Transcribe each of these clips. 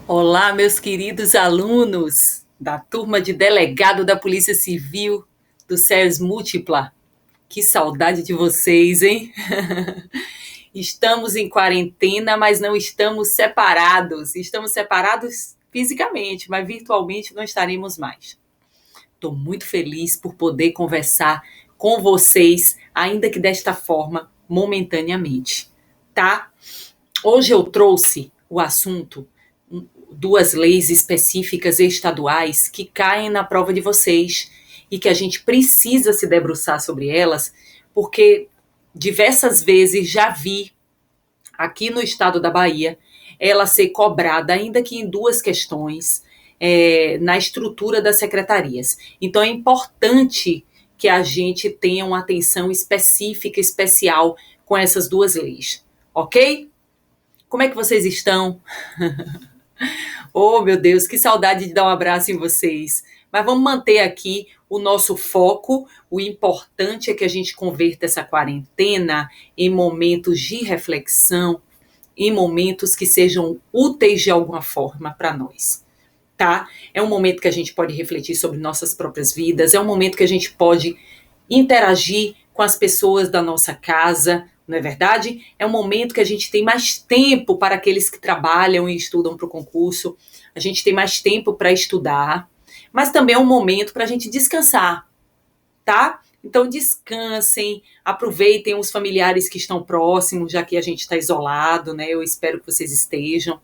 Olá, meus queridos alunos da turma de delegado da Polícia Civil do SES Múltipla. Que saudade de vocês, hein? Estamos em quarentena, mas não estamos separados. Estamos separados fisicamente, mas virtualmente não estaremos mais. Estou muito feliz por poder conversar com vocês, ainda que desta forma, momentaneamente, tá? Hoje eu trouxe o assunto duas leis específicas estaduais que caem na prova de vocês e que a gente precisa se debruçar sobre elas, porque diversas vezes já vi aqui no estado da Bahia ela ser cobrada, ainda que em duas questões, na estrutura das secretarias. Então é importante que a gente tenha uma atenção específica, especial com essas duas leis, ok? Como é que vocês estão? Oh, meu Deus, que saudade de dar um abraço em vocês. Mas vamos manter aqui o nosso foco. O importante é que a gente converta essa quarentena em momentos de reflexão, em momentos que sejam úteis de alguma forma para nós, tá? É um momento que a gente pode refletir sobre nossas próprias vidas, é um momento que a gente pode interagir com as pessoas da nossa casa, não é verdade? É um momento que a gente tem mais tempo para aqueles que trabalham e estudam para o concurso, a gente tem mais tempo para estudar, mas também é um momento para a gente descansar, tá? Então descansem, aproveitem os familiares que estão próximos, já que a gente está isolado, né? Eu espero que vocês estejam.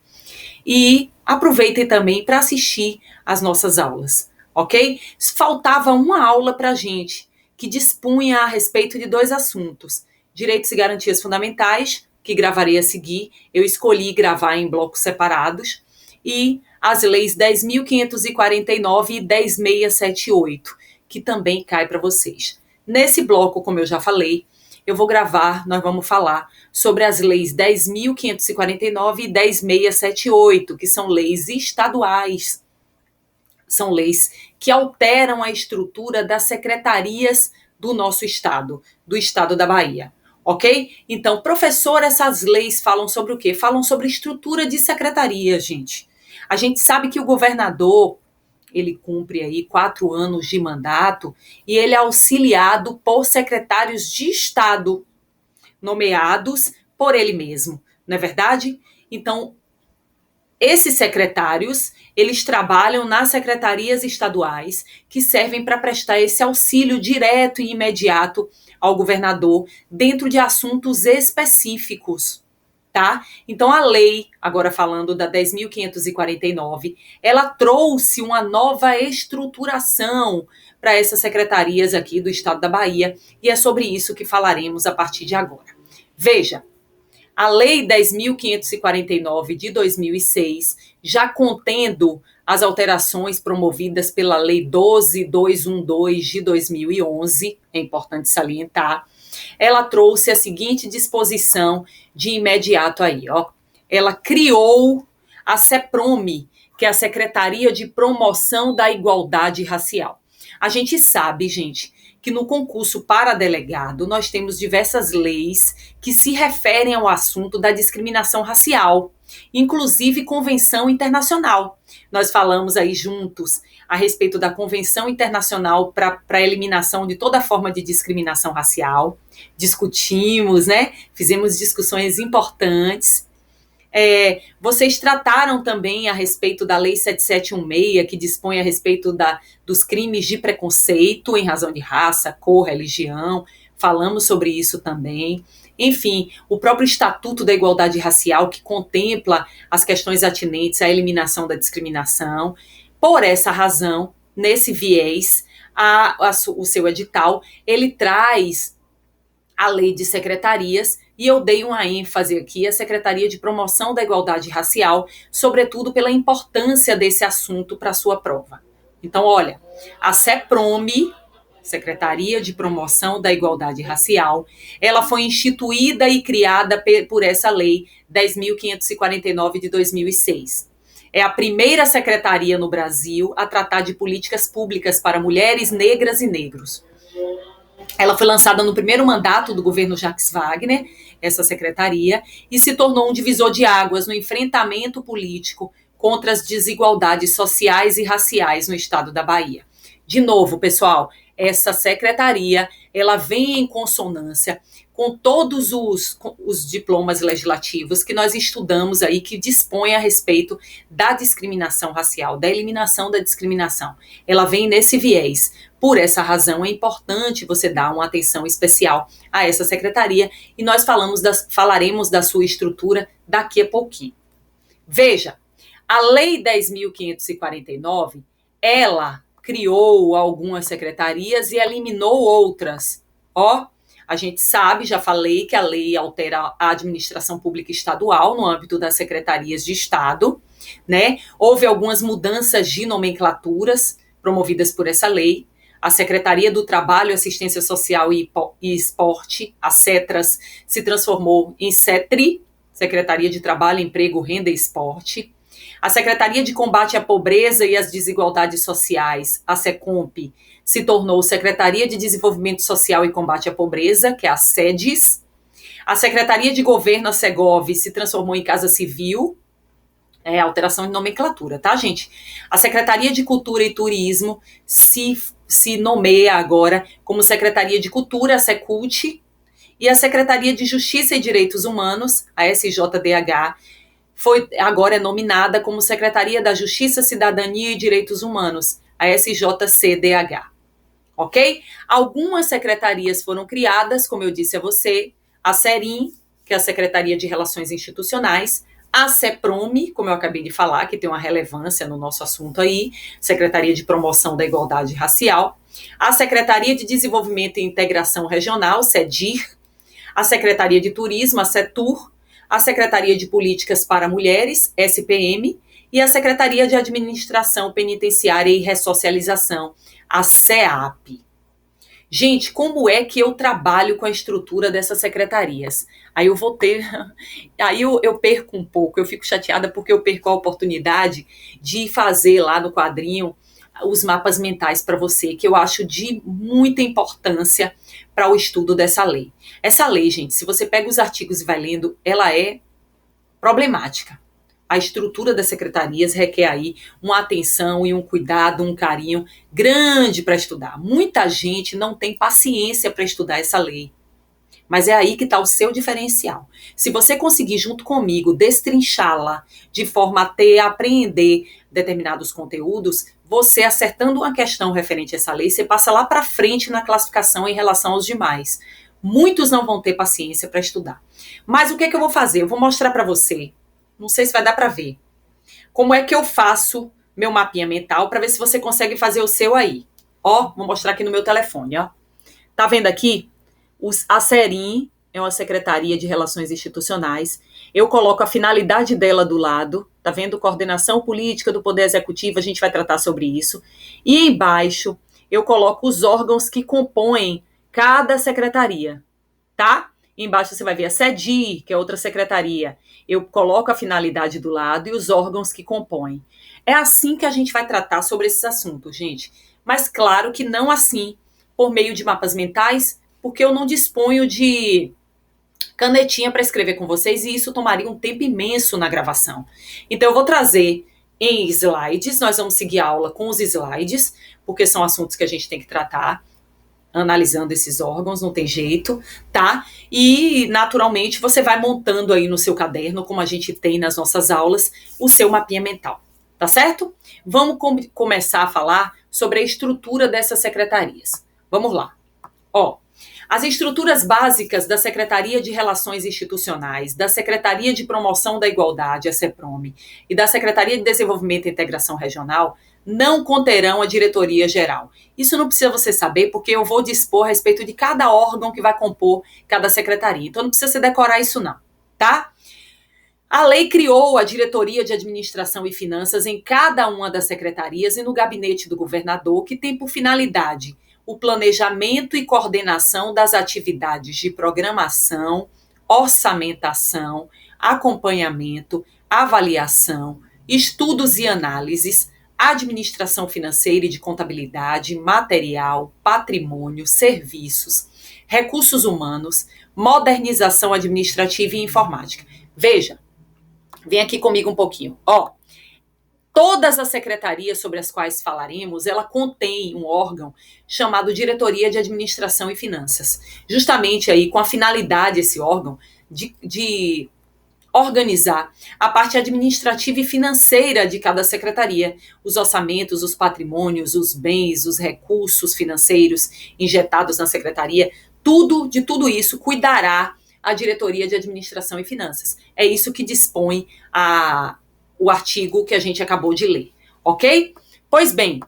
E aproveitem também para assistir às nossas aulas, ok? Faltava uma aula para a gente que dispunha a respeito de dois assuntos: direitos e garantias fundamentais, que gravarei a seguir. Eu escolhi gravar em blocos separados, e as leis 10.549 e 10.678, que também cai para vocês. Nesse bloco, como eu já falei, nós vamos falar sobre as leis 10.549 e 10.678, que são leis estaduais. São leis que alteram a estrutura das secretarias do nosso estado, do estado da Bahia. Ok? Então, professor, essas leis falam sobre o quê? Falam sobre estrutura de secretaria, gente. A gente sabe que o governador, ele cumpre aí 4 anos de mandato e ele é auxiliado por secretários de Estado, nomeados por ele mesmo, não é verdade? Então, esses secretários, eles trabalham nas secretarias estaduais, que servem para prestar esse auxílio direto e imediato ao governador, dentro de assuntos específicos, tá? Então, a lei, agora falando da 10.549, ela trouxe uma nova estruturação para essas secretarias aqui do estado da Bahia, e é sobre isso que falaremos a partir de agora. Veja, a Lei 10.549 de 2006, já contendo as alterações promovidas pela Lei 12.212 de 2011, é importante salientar, ela trouxe a seguinte disposição de imediato aí, ó. Ela criou a CEPROME, que é a Secretaria de Promoção da Igualdade Racial. A gente sabe, gente, que no concurso para delegado nós temos diversas leis que se referem ao assunto da discriminação racial, inclusive convenção internacional. Nós falamos aí juntos a respeito da Convenção Internacional para a Eliminação de toda forma de discriminação racial. Discutimos, né? Fizemos discussões importantes. Vocês trataram também a respeito da Lei 7716, que dispõe a respeito dos crimes de preconceito em razão de raça, cor, religião. Falamos sobre isso também. Enfim, o próprio Estatuto da Igualdade Racial, que contempla as questões atinentes à eliminação da discriminação. Por essa razão, nesse viés, o seu edital, ele traz a lei de secretarias, e eu dei uma ênfase aqui à Secretaria de Promoção da Igualdade Racial, sobretudo pela importância desse assunto para a sua prova. Então, olha, a CEPROME, Secretaria de Promoção da Igualdade Racial, ela foi instituída e criada por essa lei 10.549 de 2006. É a primeira secretaria no Brasil a tratar de políticas públicas para mulheres, negras e negros. Ela foi lançada no primeiro mandato do governo Jacques Wagner, essa secretaria, e se tornou um divisor de águas no enfrentamento político contra as desigualdades sociais e raciais no estado da Bahia. De novo, pessoal, essa secretaria, ela vem em consonância com todos os diplomas legislativos que nós estudamos aí, que dispõem a respeito da discriminação racial, da eliminação da discriminação. Ela vem nesse viés. Por essa razão, é importante você dar uma atenção especial a essa secretaria e nós falaremos da sua estrutura daqui a pouquinho. Veja, a Lei 10.549, ela criou algumas secretarias e eliminou outras. A gente sabe, já falei que a lei altera a administração pública estadual no âmbito das secretarias de Estado, né? Houve algumas mudanças de nomenclaturas promovidas por essa lei. A Secretaria do Trabalho, Assistência Social e Esporte, a CETRAS, se transformou em CETRI, Secretaria de Trabalho, Emprego, Renda e Esporte. A Secretaria de Combate à Pobreza e às Desigualdades Sociais, a SECOMP, se tornou Secretaria de Desenvolvimento Social e Combate à Pobreza, que é a SEDES. A Secretaria de Governo, a SEGOV, se transformou em Casa Civil, alteração de nomenclatura, tá, gente? A Secretaria de Cultura e Turismo se nomeia agora como Secretaria de Cultura, a SECULT, e a Secretaria de Justiça e Direitos Humanos, a SJDH, agora é nominada como Secretaria da Justiça, Cidadania e Direitos Humanos, a SJCDH. Ok? Algumas secretarias foram criadas, como eu disse a você, a SERIM, que é a Secretaria de Relações Institucionais, a CEPROME, como eu acabei de falar, que tem uma relevância no nosso assunto aí, Secretaria de Promoção da Igualdade Racial, a Secretaria de Desenvolvimento e Integração Regional, SEDIR, a Secretaria de Turismo, a SETUR, a Secretaria de Políticas para Mulheres, SPM, e a Secretaria de Administração Penitenciária e Ressocialização, a SEAP. Gente, como é que eu trabalho com a estrutura dessas secretarias? Aí eu perco um pouco, eu fico chateada porque eu perco a oportunidade de fazer lá no quadrinho os mapas mentais para você, que eu acho de muita importância para o estudo dessa lei. Essa lei, gente, se você pega os artigos e vai lendo, ela é problemática. A estrutura das secretarias requer aí uma atenção e um cuidado, um carinho grande para estudar. Muita gente não tem paciência para estudar essa lei. Mas é aí que está o seu diferencial. Se você conseguir, junto comigo, destrinchá-la de forma a apreender determinados conteúdos, você acertando uma questão referente a essa lei, você passa lá para frente na classificação em relação aos demais. Muitos não vão ter paciência para estudar. Mas o que é que eu vou fazer? Eu vou mostrar para você, não sei se vai dar para ver, como é que eu faço meu mapinha mental para ver se você consegue fazer o seu aí. Vou mostrar aqui no meu telefone, Tá vendo aqui? A SERIM é uma Secretaria de Relações Institucionais. Eu coloco a finalidade dela do lado, tá vendo? Coordenação política do Poder Executivo, a gente vai tratar sobre isso. E embaixo eu coloco os órgãos que compõem cada secretaria, tá? Embaixo você vai ver a SEDIR, que é outra secretaria. Eu coloco a finalidade do lado e os órgãos que compõem. É assim que a gente vai tratar sobre esses assuntos, gente. Mas claro que não assim, por meio de mapas mentais, porque eu não disponho de canetinha para escrever com vocês e isso tomaria um tempo imenso na gravação. Então eu vou trazer em slides, nós vamos seguir a aula com os slides, porque são assuntos que a gente tem que tratar, analisando esses órgãos, não tem jeito, tá? E, naturalmente, você vai montando aí no seu caderno, como a gente tem nas nossas aulas, o seu mapinha mental, tá certo? Vamos começar a falar sobre a estrutura dessas secretarias. Vamos lá. As estruturas básicas da Secretaria de Relações Institucionais, da Secretaria de Promoção da Igualdade, a CEPROME, e da Secretaria de Desenvolvimento e Integração Regional não conterão a diretoria geral. Isso não precisa você saber, porque eu vou dispor a respeito de cada órgão que vai compor cada secretaria. Então não precisa você decorar isso não, tá? A lei criou a Diretoria de Administração e Finanças em cada uma das secretarias e no gabinete do governador, que tem por finalidade o planejamento e coordenação das atividades de programação, orçamentação, acompanhamento, avaliação, estudos e análises, administração financeira e de contabilidade, material, patrimônio, serviços, recursos humanos, modernização administrativa e informática. Veja, vem aqui comigo um pouquinho. Todas as secretarias sobre as quais falaremos, ela contém um órgão chamado Diretoria de Administração e Finanças. Justamente aí com a finalidade, esse órgão, de organizar a parte administrativa e financeira de cada secretaria, os orçamentos, os patrimônios, os bens, os recursos financeiros injetados na secretaria, de tudo isso cuidará a Diretoria de Administração e Finanças. É isso que dispõe o artigo que a gente acabou de ler, ok? Pois bem,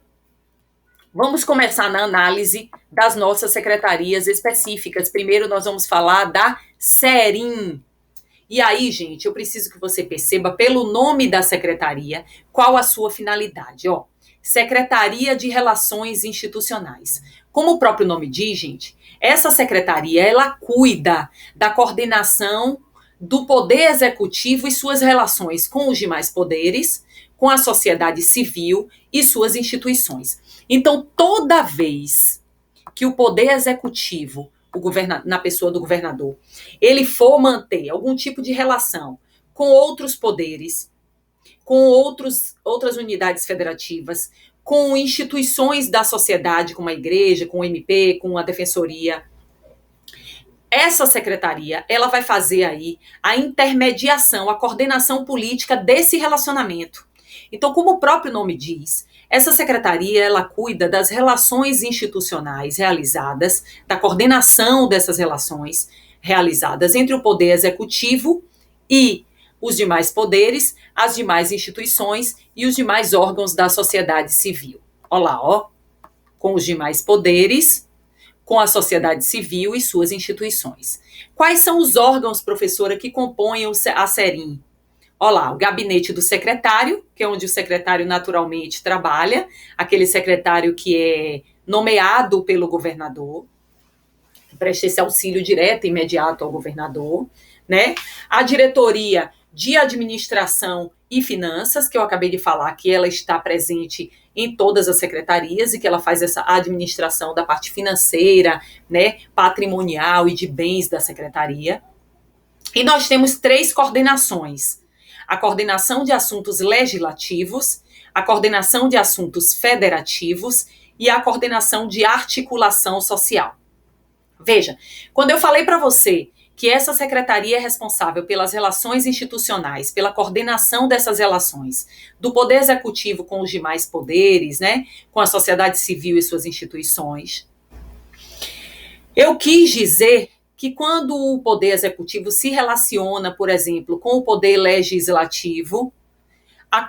vamos começar na análise das nossas secretarias específicas. Primeiro nós vamos falar da SERIM. E aí, gente, eu preciso que você perceba pelo nome da secretaria qual a sua finalidade. Secretaria de Relações Institucionais. Como o próprio nome diz, gente, essa secretaria, ela cuida da coordenação do poder executivo e suas relações com os demais poderes, com a sociedade civil e suas instituições. Então, toda vez que o poder executivo, na pessoa do governador, ele for manter algum tipo de relação com outros poderes, com outras unidades federativas, com instituições da sociedade, como a igreja, com o MP, com a defensoria, essa secretaria, ela vai fazer aí a intermediação, a coordenação política desse relacionamento. Então, como o próprio nome diz, essa secretaria, ela cuida das relações institucionais realizadas, da coordenação dessas relações realizadas entre o poder executivo e os demais poderes, as demais instituições e os demais órgãos da sociedade civil. Olha lá, com os demais poderes, com a sociedade civil e suas instituições. Quais são os órgãos, professora, que compõem a SERIM? Olha lá, o gabinete do secretário, que é onde o secretário naturalmente trabalha, aquele secretário que é nomeado pelo governador, presta esse auxílio direto e imediato ao governador, né? A diretoria de administração e finanças, que eu acabei de falar que ela está presente em todas as secretarias e que ela faz essa administração da parte financeira, né, patrimonial e de bens da secretaria. E nós temos 3 coordenações: a coordenação de assuntos legislativos, a coordenação de assuntos federativos e a coordenação de articulação social. Veja, quando eu falei para você que essa secretaria é responsável pelas relações institucionais, pela coordenação dessas relações, do poder executivo com os demais poderes, né, com a sociedade civil e suas instituições, eu quis dizer que quando o poder executivo se relaciona, por exemplo, com o poder legislativo,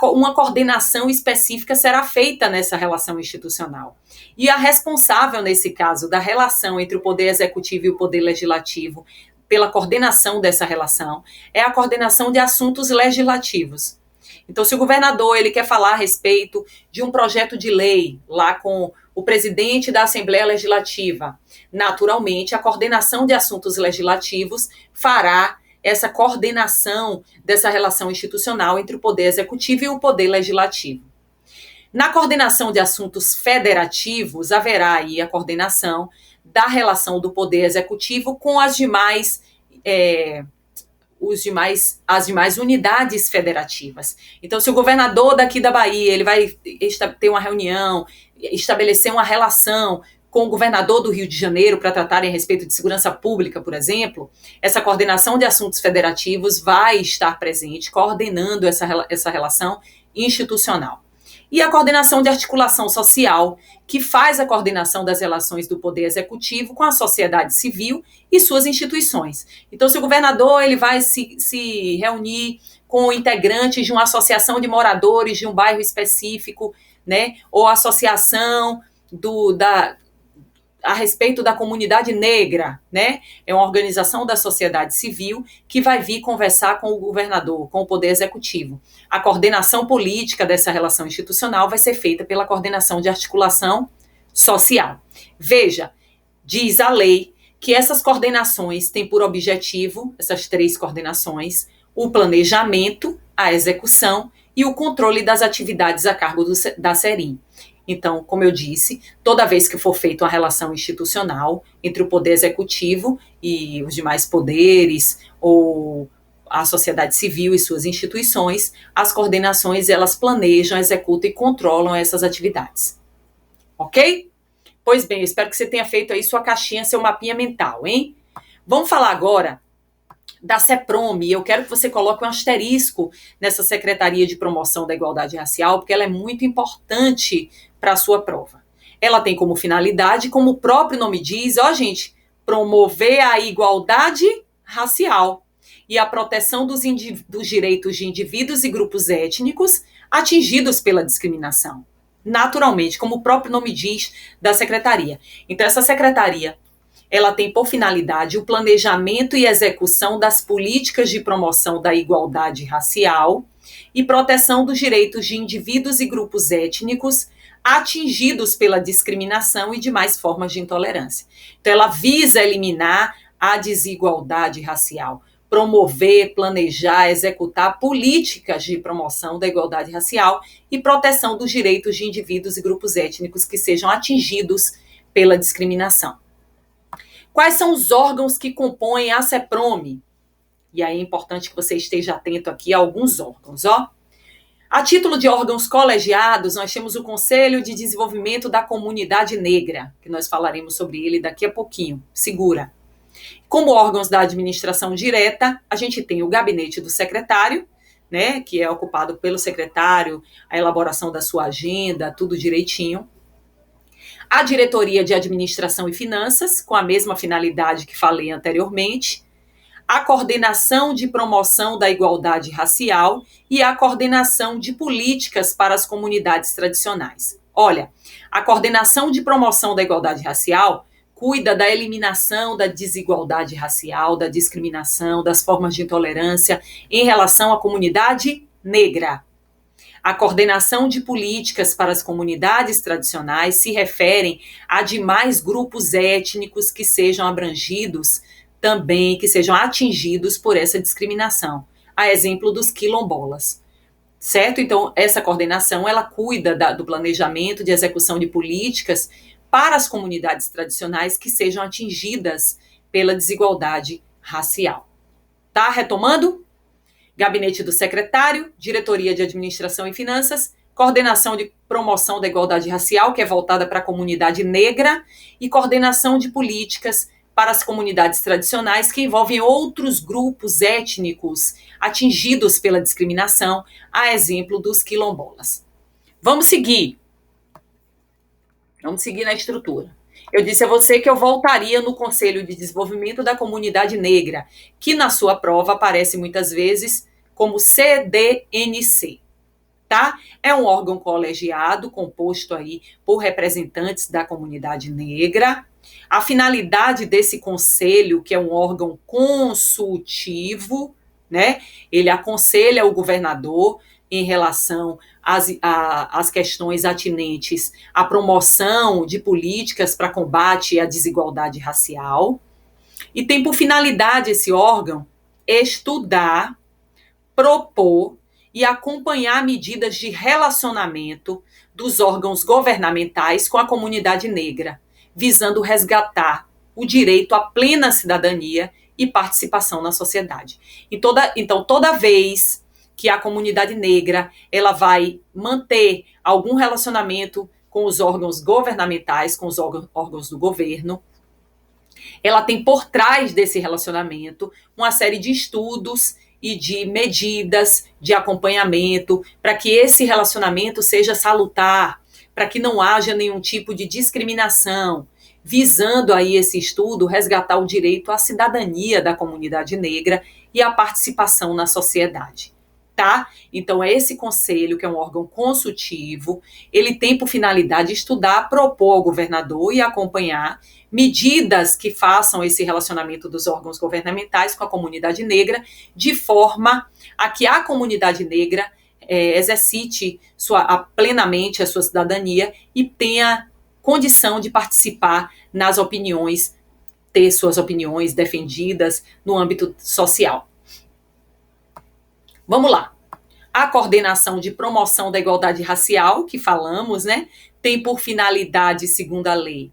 uma coordenação específica será feita nessa relação institucional. E a responsável, nesse caso, da relação entre o poder executivo e o poder legislativo, pela coordenação dessa relação, é a coordenação de assuntos legislativos. Então, se o governador ele quer falar a respeito de um projeto de lei, lá com o presidente da Assembleia Legislativa, naturalmente, a coordenação de assuntos legislativos fará essa coordenação dessa relação institucional entre o poder executivo e o poder legislativo. Na coordenação de assuntos federativos, haverá aí a coordenação da relação do poder executivo com as demais unidades federativas. Então, se o governador daqui da Bahia ele vai ter uma reunião, estabelecer uma relação com o governador do Rio de Janeiro para tratarem a respeito de segurança pública, por exemplo, essa coordenação de assuntos federativos vai estar presente, coordenando essa relação institucional. E a coordenação de articulação social, que faz a coordenação das relações do poder executivo com a sociedade civil e suas instituições. Então, se o governador ele vai se reunir com integrantes de uma associação de moradores de um bairro específico, né, ou associação a respeito da comunidade negra, né? É uma organização da sociedade civil que vai vir conversar com o governador, com o poder executivo. A coordenação política dessa relação institucional vai ser feita pela coordenação de articulação social. Veja, diz a lei que essas coordenações têm por objetivo, essas 3 coordenações, o planejamento, a execução e o controle das atividades a cargo da SERIM. Então, como eu disse, toda vez que for feita uma relação institucional entre o poder executivo e os demais poderes, ou a sociedade civil e suas instituições, as coordenações, elas planejam, executam e controlam essas atividades. Ok? Pois bem, eu espero que você tenha feito aí sua caixinha, seu mapinha mental, hein? Vamos falar agora da CEPROME. Eu quero que você coloque um asterisco nessa Secretaria de Promoção da Igualdade Racial, porque ela é muito importante para a sua prova. Ela tem como finalidade, como o próprio nome diz, gente, promover a igualdade racial e a proteção dos direitos de indivíduos e grupos étnicos atingidos pela discriminação. Naturalmente, como o próprio nome diz da secretaria. Então, essa secretaria, ela tem por finalidade o planejamento e execução das políticas de promoção da igualdade racial e proteção dos direitos de indivíduos e grupos étnicos atingidos pela discriminação e demais formas de intolerância. Então, ela visa eliminar a desigualdade racial, promover, planejar, executar políticas de promoção da igualdade racial e proteção dos direitos de indivíduos e grupos étnicos que sejam atingidos pela discriminação. Quais são os órgãos que compõem a CEPROME? E aí é importante que você esteja atento aqui a alguns órgãos, A título de órgãos colegiados, nós temos o Conselho de Desenvolvimento da Comunidade Negra, que nós falaremos sobre ele daqui a pouquinho. Segura. Como órgãos da administração direta, a gente tem o gabinete do secretário, né, que é ocupado pelo secretário, a elaboração da sua agenda, tudo direitinho. A diretoria de administração e finanças, com a mesma finalidade que falei anteriormente. A coordenação de promoção da igualdade racial e a coordenação de políticas para as comunidades tradicionais. Olha, a coordenação de promoção da igualdade racial cuida da eliminação da desigualdade racial, da discriminação, das formas de intolerância em relação à comunidade negra. A coordenação de políticas para as comunidades tradicionais se referem a demais grupos étnicos que sejam abrangidos também, que sejam atingidos por essa discriminação, a exemplo dos quilombolas, certo? Então, essa coordenação, ela cuida do planejamento, de execução de políticas para as comunidades tradicionais que sejam atingidas pela desigualdade racial. Tá? Retomando? Gabinete do secretário, diretoria de administração e finanças, coordenação de promoção da igualdade racial, que é voltada para a comunidade negra, e coordenação de políticas para as comunidades tradicionais que envolvem outros grupos étnicos atingidos pela discriminação, a exemplo dos quilombolas. Vamos seguir. Vamos seguir na estrutura. Eu disse a você que eu voltaria no Conselho de Desenvolvimento da Comunidade Negra, que na sua prova aparece muitas vezes como CDNC. Tá? É um órgão colegiado composto aí por representantes da comunidade negra. A finalidade desse conselho, que é um órgão consultivo, né? Ele aconselha o governador em relação às questões atinentes à promoção de políticas para combate à desigualdade racial. E tem por finalidade esse órgão estudar, propor e acompanhar medidas de relacionamento dos órgãos governamentais com a comunidade negra, visando resgatar o direito à plena cidadania e participação na sociedade. Então, toda vez que a comunidade negra ela vai manter algum relacionamento com os órgãos governamentais, com os órgãos do governo, ela tem por trás desse relacionamento uma série de estudos e de medidas de acompanhamento para que esse relacionamento seja salutar, para que não haja nenhum tipo de discriminação, visando aí esse estudo resgatar o direito à cidadania da comunidade negra e à participação na sociedade. Tá? Então, é esse conselho, que é um órgão consultivo, ele tem por finalidade estudar, propor ao governador e acompanhar medidas que façam esse relacionamento dos órgãos governamentais com a comunidade negra, de forma a que a comunidade negra exercite plenamente a sua cidadania e tenha condição de participar nas opiniões, ter suas opiniões defendidas no âmbito social. Vamos lá. A coordenação de promoção da igualdade racial, que falamos, né, tem por finalidade, segundo a lei,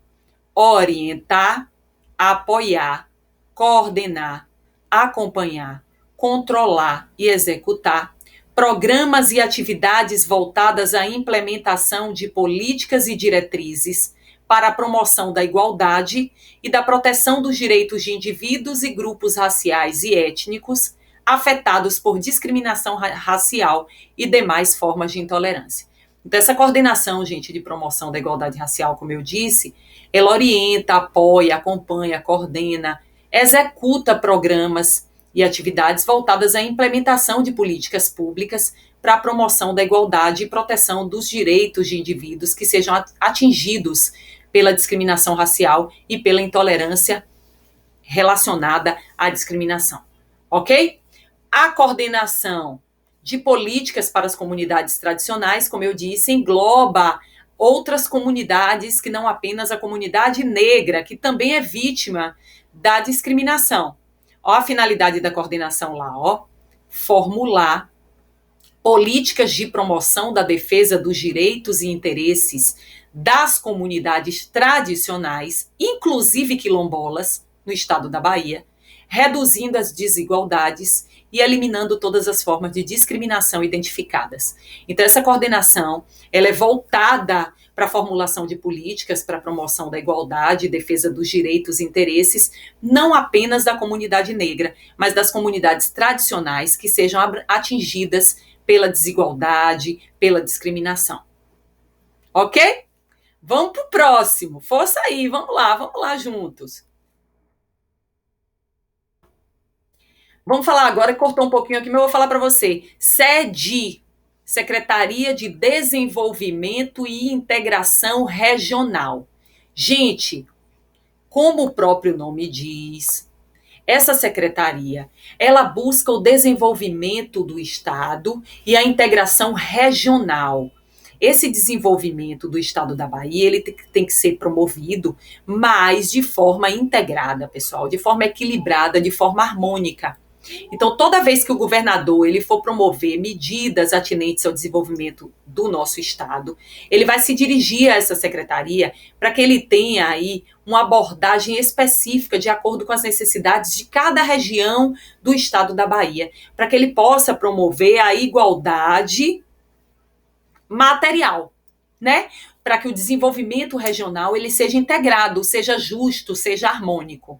orientar, apoiar, coordenar, acompanhar, controlar e executar programas e atividades voltadas à implementação de políticas e diretrizes para a promoção da igualdade e da proteção dos direitos de indivíduos e grupos raciais e étnicos afetados por discriminação racial e demais formas de intolerância. Então, essa coordenação, gente, de promoção da igualdade racial, como eu disse, ela orienta, apoia, acompanha, coordena, executa programas e atividades voltadas à implementação de políticas públicas para a promoção da igualdade e proteção dos direitos de indivíduos que sejam atingidos pela discriminação racial e pela intolerância relacionada à discriminação. Ok? A coordenação de políticas para as comunidades tradicionais, como eu disse, engloba outras comunidades que não apenas a comunidade negra, que também é vítima da discriminação. Ó, a finalidade da coordenação lá, ó, formular políticas de promoção da defesa dos direitos e interesses das comunidades tradicionais, inclusive quilombolas, no estado da Bahia, reduzindo as desigualdades e eliminando todas as formas de discriminação identificadas. Então, essa coordenação, ela é voltada para a formulação de políticas para a promoção da igualdade e defesa dos direitos e interesses, não apenas da comunidade negra, mas das comunidades tradicionais que sejam atingidas pela desigualdade, pela discriminação. Ok? Vamos para o próximo. Força aí, vamos lá juntos. Vamos falar agora, cortou um pouquinho aqui, mas eu vou falar para você. SEDI, Secretaria de Desenvolvimento e Integração Regional. Gente, como o próprio nome diz, essa secretaria, ela busca o desenvolvimento do Estado e a integração regional. Esse desenvolvimento do Estado da Bahia, ele tem que ser promovido, mas de forma integrada, pessoal, de forma equilibrada, de forma harmônica. Então, toda vez que o governador ele for promover medidas atinentes ao desenvolvimento do nosso estado, ele vai se dirigir a essa secretaria para que ele tenha aí uma abordagem específica de acordo com as necessidades de cada região do estado da Bahia, para que ele possa promover a igualdade material, né? Para que o desenvolvimento regional ele seja integrado, seja justo, seja harmônico.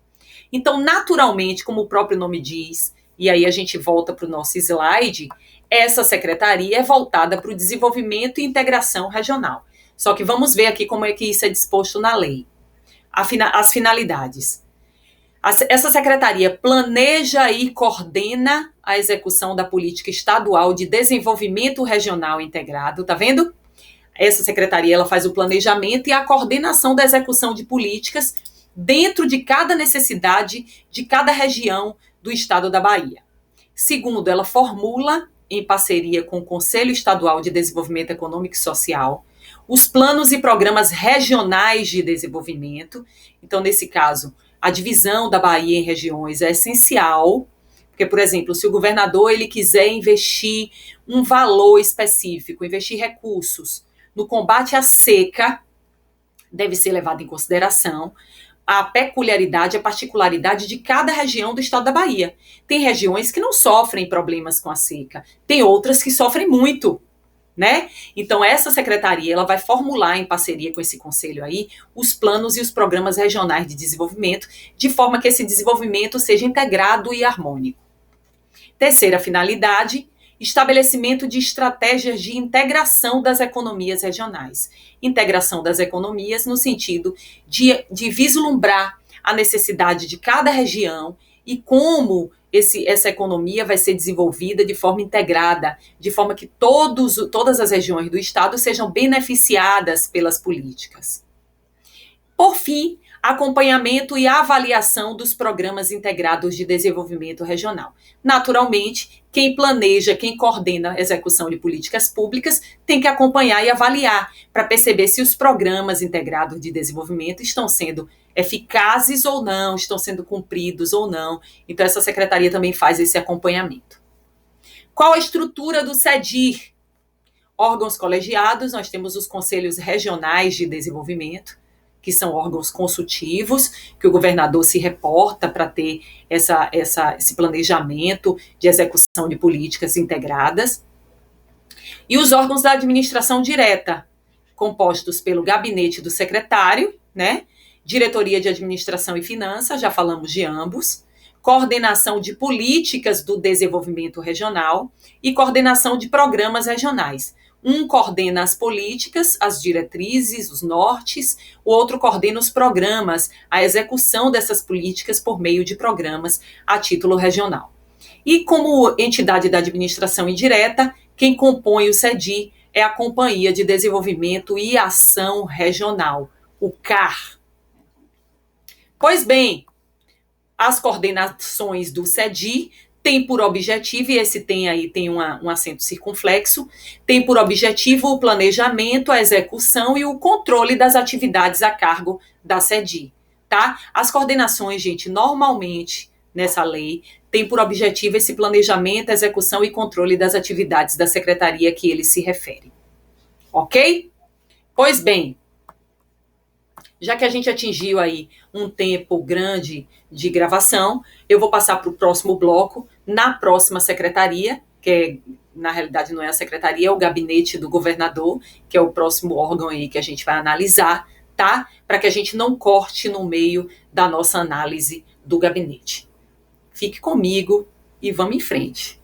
Então, naturalmente, como o próprio nome diz, e aí a gente volta para o nosso slide, essa secretaria é voltada para o desenvolvimento e integração regional. Só que vamos ver aqui como é que isso é disposto na lei. As finalidades. Essa secretaria planeja e coordena a execução da política estadual de desenvolvimento regional integrado, tá vendo? Essa secretaria ela faz o planejamento e a coordenação da execução de políticas dentro de cada necessidade de cada região do estado da Bahia. Segundo, ela formula, em parceria com o Conselho Estadual de Desenvolvimento Econômico e Social, os planos e programas regionais de desenvolvimento. Então, nesse caso, a divisão da Bahia em regiões é essencial, porque, por exemplo, se o governador ele quiser investir um valor específico, investir recursos no combate à seca, deve ser levado em consideração a peculiaridade, a particularidade de cada região do estado da Bahia. Tem regiões que não sofrem problemas com a seca, tem outras que sofrem muito, né? Então, essa secretaria ela vai formular, em parceria com esse conselho aí, os planos e os programas regionais de desenvolvimento, de forma que esse desenvolvimento seja integrado e harmônico. Terceira finalidade, estabelecimento de estratégias de integração das economias regionais. Integração das economias no sentido de vislumbrar a necessidade de cada região e como essa economia vai ser desenvolvida de forma integrada, de forma que todas as regiões do estado sejam beneficiadas pelas políticas. Por fim, acompanhamento e avaliação dos programas integrados de desenvolvimento regional. Naturalmente, quem planeja, quem coordena a execução de políticas públicas tem que acompanhar e avaliar para perceber se os programas integrados de desenvolvimento estão sendo eficazes ou não, estão sendo cumpridos ou não. Então, essa secretaria também faz esse acompanhamento. Qual a estrutura do SEDIR? Órgãos colegiados, nós temos os conselhos regionais de desenvolvimento, que são órgãos consultivos, que o governador se reporta para ter esse planejamento de execução de políticas integradas, e os órgãos da administração direta, compostos pelo gabinete do secretário, né? Diretoria de Administração e Finanças, já falamos de ambos, coordenação de políticas do desenvolvimento regional e coordenação de programas regionais. Um coordena as políticas, as diretrizes, os nortes, o outro coordena os programas, a execução dessas políticas por meio de programas a título regional. E como entidade da administração indireta, quem compõe o CEDI é a Companhia de Desenvolvimento e Ação Regional, o CAR. Pois bem, as coordenações do CEDI têm por objetivo, e esse tem um acento circunflexo, tem por objetivo o planejamento, a execução e o controle das atividades a cargo da CEDI, tá? As coordenações, gente, normalmente, nessa lei, tem por objetivo esse planejamento, execução e controle das atividades da secretaria que ele se refere. Ok? Pois bem, já que a gente atingiu aí um tempo grande de gravação, eu vou passar para o próximo bloco, na próxima secretaria, que na realidade não é a secretaria, é o gabinete do governador, que é o próximo órgão aí que a gente vai analisar, tá? Para que a gente não corte no meio da nossa análise do gabinete. Fique comigo e vamos em frente.